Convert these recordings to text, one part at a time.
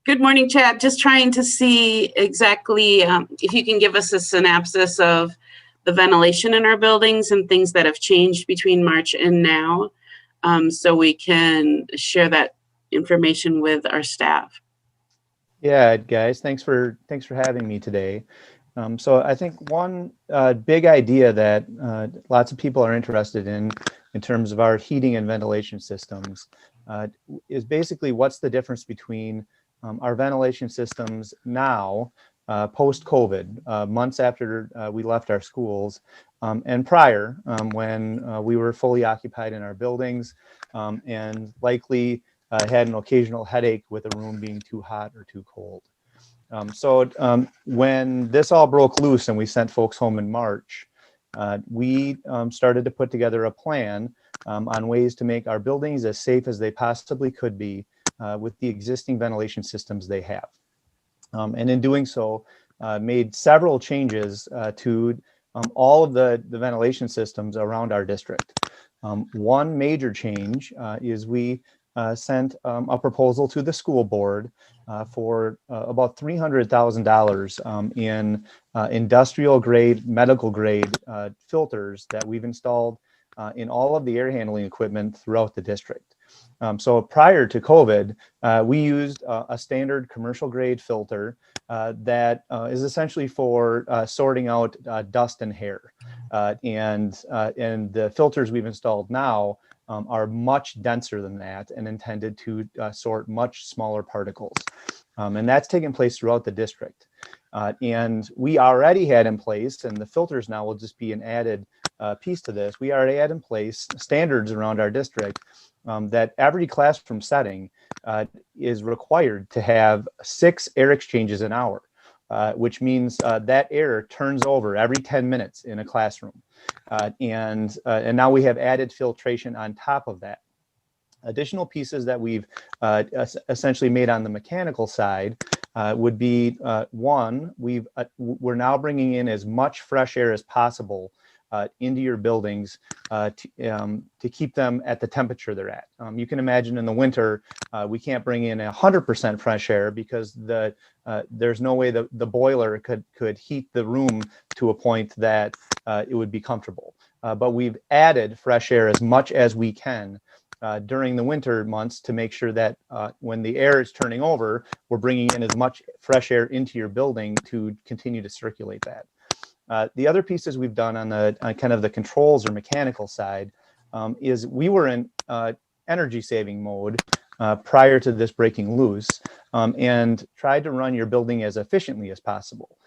Good morning, Chad. Just trying to see exactly if you can give us a synopsis of the ventilation in our buildings and things that have changed between March and now, so we can share that information with our staff. Yeah, guys, thanks for having me today. So I think one big idea that lots of people are interested in terms of our heating and ventilation systems, is basically what's the difference between our ventilation systems now, post-COVID, months after we left our schools, and prior, when we were fully occupied in our buildings, and likely had an occasional headache with a room being too hot or too cold. When this all broke loose and we sent folks home in March, we started to put together a plan on ways to make our buildings as safe as they possibly could be with the existing ventilation systems they have. And in doing so, made several changes to all of the ventilation systems around our district. One major change is we sent a proposal to the school board for about $300,000 in industrial grade, medical grade filters that we've installed in all of the air handling equipment throughout the district. So prior to COVID, we used a standard commercial grade filter that is essentially for sorting out dust and hair. And the filters we've installed now are much denser than that and intended to sort much smaller particles. And that's taken place throughout the district. And we already had in place, and the filters now will just be an added piece to this, we already had in place standards around our district that every classroom setting is required to have 6 air exchanges an hour, which means that air turns over every 10 minutes in a classroom. And now we have added filtration on top of that. Additional pieces that we've essentially made on the mechanical side would be one, we're now bringing in as much fresh air as possible into your buildings to keep them at the temperature they're at. You can imagine in the winter, we can't bring in 100% fresh air because there's no way the boiler could heat the room to a point that it would be comfortable. But we've added fresh air as much as we can during the winter months to make sure that when the air is turning over, we're bringing in as much fresh air into your building to continue to circulate that. The other pieces we've done on kind of the controls or mechanical side is we were in energy saving mode prior to this breaking loose and tried to run your building as efficiently as possible.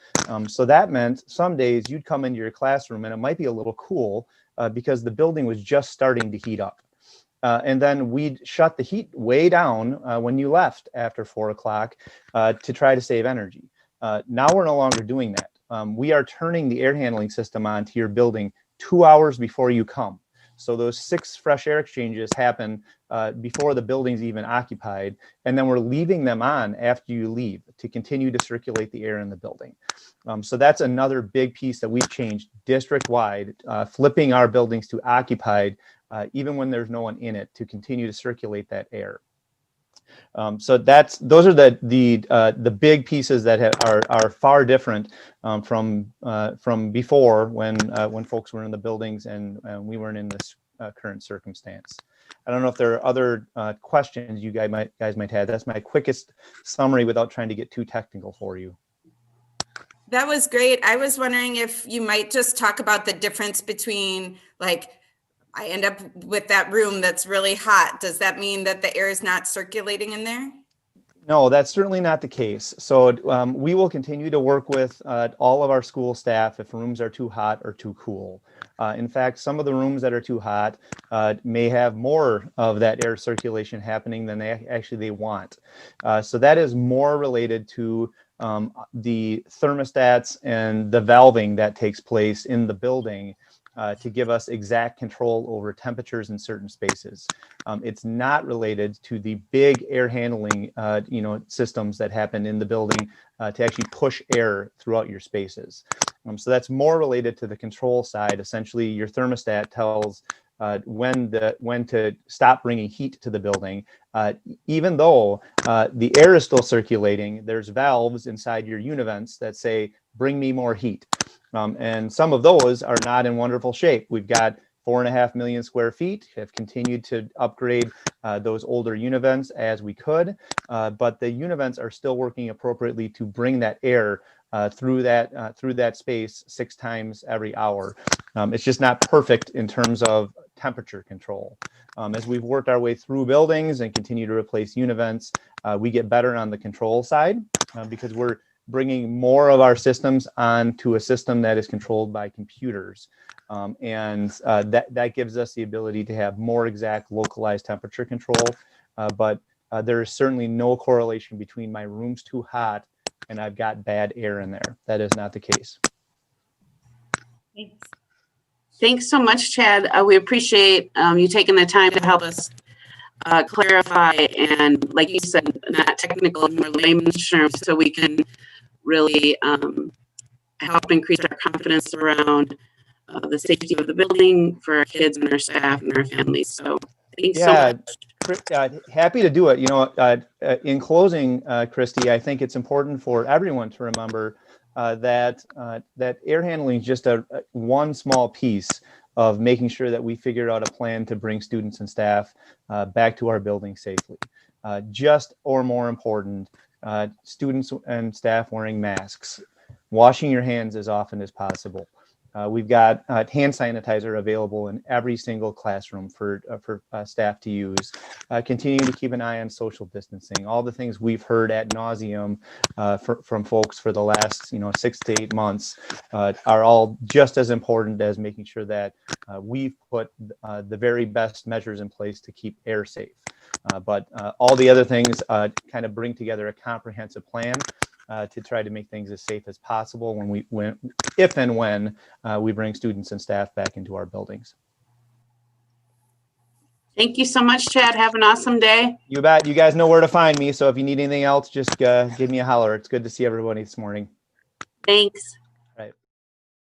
So that meant some days you'd come into your classroom and it might be a little cool because the building was just starting to heat up. And then we'd shut the heat way down when you left after 4 o'clock to try to save energy. Now we're no longer doing that. We are turning the air handling system on to your building 2 hours before you come. So those 6 fresh air exchanges happen before the building's even occupied, and then we're leaving them on after you leave to continue to circulate the air in the building. So that's another big piece that we've changed district-wide, flipping our buildings to occupied even when there's no one in it to continue to circulate that air. So those are the big pieces that are far different from before when folks were in the buildings and we weren't in this current circumstance. I don't know if there are other questions you guys might have. That's my quickest summary without trying to get too technical for you. That was great. I was wondering if you might just talk about the difference between, like, I end up with that room that's really hot. Does that mean that the air is not circulating in there? No, that's certainly not the case. So we will continue to work with all of our school staff if rooms are too hot or too cool. In fact, some of the rooms that are too hot may have more of that air circulation happening than they want. So that is more related to the thermostats and the valving that takes place in the building to give us exact control over temperatures in certain spaces. It's not related to the big air handling systems that happen in the building to actually push air throughout your spaces. So that's more related to the control side. Essentially, your thermostat tells when to stop bringing heat to the building. Even though the air is still circulating, there's valves inside your univents that say, bring me more heat. And some of those are not in wonderful shape. We've got 4.5 million square feet, have continued to upgrade those older univents as we could, but the univents are still working appropriately to bring that air through that space 6 times every hour. It's just not perfect in terms of temperature control. As we've worked our way through buildings and continue to replace univents, we get better on the control side because we're bringing more of our systems onto a system that is controlled by computers. That gives us the ability to have more exact localized temperature control. But there is certainly no correlation between my room's too hot and I've got bad air in there. That is not the case. Thanks. Thanks so much, Chad. We appreciate you taking the time to help us clarify and, like you said, not technical, more layman's terms, so we can really help increase our confidence around the safety of the building for our kids and our staff and our families. So thanks so much. Happy to do it. You know, in closing, Christy, I think it's important for everyone to remember that air handling is just one small piece of making sure that we figure out a plan to bring students and staff back to our building safely. Just or more important, students and staff wearing masks, washing your hands as often as possible. We've got hand sanitizer available in every single classroom for staff to use. Continuing to keep an eye on social distancing. All the things we've heard ad nauseum from folks for the last 6 to 8 months are all just as important as making sure that we've put the very best measures in place to keep air safe. But all the other things kind of bring together a comprehensive plan to try to make things as safe as possible if and when we bring students and staff back into our buildings. Thank you so much, Chad. Have an awesome day. You bet. You guys know where to find me. So if you need anything else, just give me a holler. It's good to see everybody this morning. Thanks.